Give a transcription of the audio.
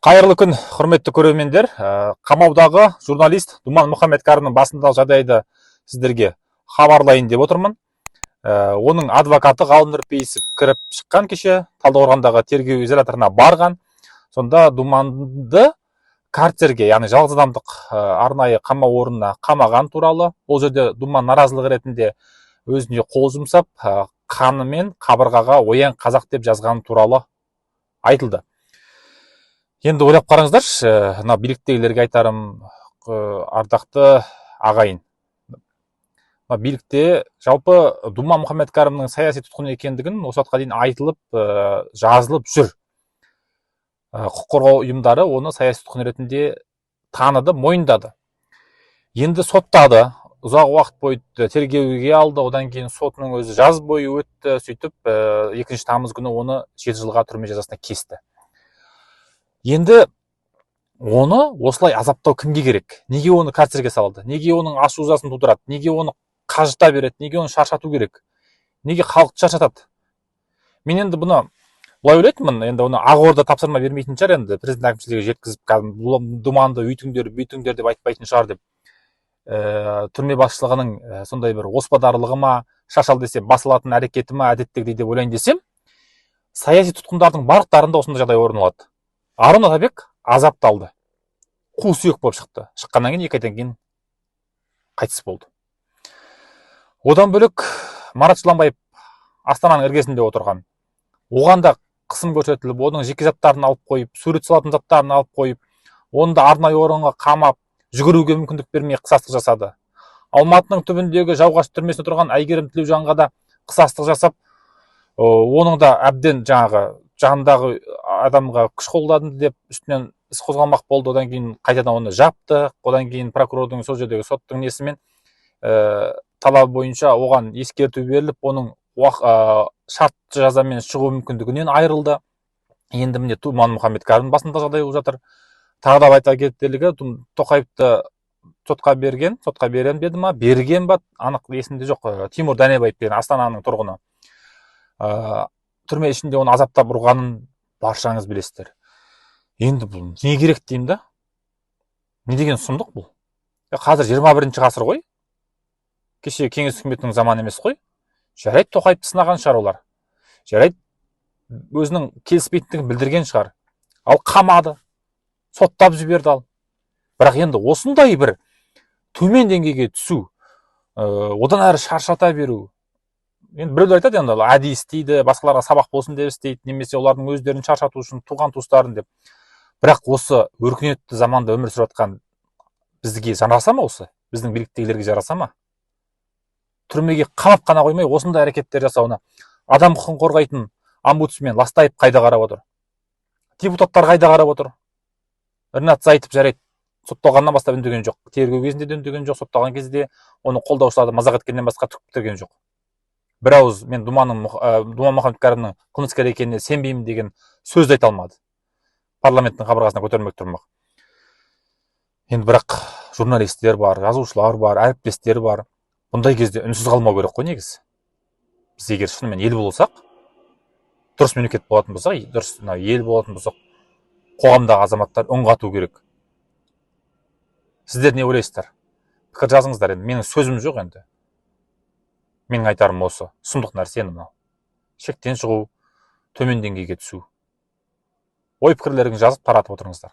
Қайырлы күн, құрметті көрермендер. Қамаудағы журналист Думан Мұхаммедкәрімнің басындағы жағдайды сіздерге хабарлайын деп отырмын. Оның адвокаты Ғалым Нұрпейісов кіріп шыққан кеше Талдықорғандағы тергеу изоляторына барған. Сонда Думанды карцерге, яғни жалғыз адамдық арнайы қамау орнына қамаған туралы, ол жерде Думан наразылық ретінде өзіне қол жұмсап, қанымен қабырғаға оян қазақ деп жазған туралы айтылды. Енді ойлап қараңыздаршы, мына биліктегілерге айтарым, ардақты ағайын. Билікте жалпы Думан Мұхаммедкәрімнің саяси тұтқын екендігін осы уақытқа дейін айтылып, жазылып жүр. Құқық қорғау ұйымдары оны саяси тұтқын ретінде таныды, мойындады. Енді соттады, ұзақ уақыт бойы тергеуге алды, одан кейін сотының өзі жаз бойы өтті, сөйтіп 2 тамыз күні оны 7 жылға түрме жазасына кесті. Енді оны осылай азаптау кімге керек? Неге оны карцерге салды? Неге оның ашу жазасын тудырады? Неге оны қажыта береді? Неге оны шаршату керек? Неге халықты шаршатады? Мен енді бұны былай ойлайтынмын, енді оны Ақорда тапсырма бермейтін шығар, енді президент әкімшілігі жеткізіп, Думанды үйтіңдер, бүйтіңдер деп айтпайтын шығар деп. Түрме басшылығының сондай бір оспадарлығы ма, шашал десе басылатын әрекеті ма, әдеттегідей деп ойлайын десем, саяси тұтқындардың барлықтарында осындай жағдай орын алады. Арон Атабек азапталды. Қу сүйек болып шықты. Шыққаннан кейін 2 айдан кейін қайтыс болды. Одан бөлек Марат Жыланбаев Астананың іргесінде отырған. Оған да қысым көрсетіліп, оның жеке заттарын алып қойып, сурет салатын заттарын алып қойып, оны да арнайы орынға қамап, жүгіруге мүмкіндік бермей қысастық жасады. Алматының түбіндегі Жауғаш түрмесінде тұрған Әйгерім Тілеужанға да қысастық жасап, оның да әбден жанындағы адамға күш қолданды деп үстінен іс қозғалмақ болды. Одан кейін қайтадан оны жапты. Одан кейін прокурордың сол жердегі соттың несімен талабы бойынша оған ескерту беріліп, оның шартты жазамен шығу мүмкіндігінен айырылды. Енді міне Думан Мұхаммедкәрімнің басында жағдай болып жатыр. Тағы да айта кетерлігі, Тоқаевты сотқа берген беді ма, берген ба, анық есімде жоқ. Тимур Дәнебаев деген Астананың тұрғыны. Түрме ішінде оны азаптап ұрғанын баршаңыз білесіздер. Енді бұл не керек деймін да? Не деген сұмдық бұл? Қазір 21-ші ғасыр ғой? Кеше кеңес үкіметінің заманы емес қой? Жарайды, Тоқаевты сынаған шығар олар. Жарайды, өзінің келіспейтіндігін білдірген шығар. Ал қамады, соттап жіберді ал. Бірақ енді осындай бір төмен деңгейге түсу, одан әрі шаршата беру. Енді біреулер айтады, енді әдейі істейді, басқаларға сабақ болсын деп істейді, немесе олардың өздерін шаршату үшін туған туыстарын деп. Бірақ осы өркениетті заманда өмір сүріп жатқан бізге жараса ма осы? Біздің биліктегілерге жараса ма? Түрмеге қамап қана қоймай, осындай әрекеттер жасауына адам құқығын қорғайтын омбудсмен Ластаев қайда қарап отыр? Депутаттар қайда қарап отыр? Ринат Зайытов жарайды, сотталғаннан бастап үндеген жоқ. Тергеу кезінде де үндеген жоқ, сотталған кезде оны қолдаушыларды мазақ еткеннен басқа түк бітірген жоқ. Бір ауыз мен Думан Мұхаммедкәрімнің қылмыскер екеніне сенбеймін деген сөз айта алмады. Парламенттің қабырғасына көтермек тұрмақ. Енді бірақ журналистер бар, жазушылар бар, әріптестер бар. Бұндай кезде үнсіз қалмау керек қой негізі. Біз егер шынымен ел болсақ, дұрыс мемлекет болатын болсақ, дұрыс ел болатын болсақ, қоғамдағы азаматтар үн қату керек. Сіздер не ойлайсыздар? Пікір жазыңыздар. Енді менің сөзім жоқ енді. Менің айтарым осы, сұмдық нәрсе мынау. Шектен шығу, төмен деңгейге түсу. Ой пікірлеріңізді жазып таратып отырыңыздар.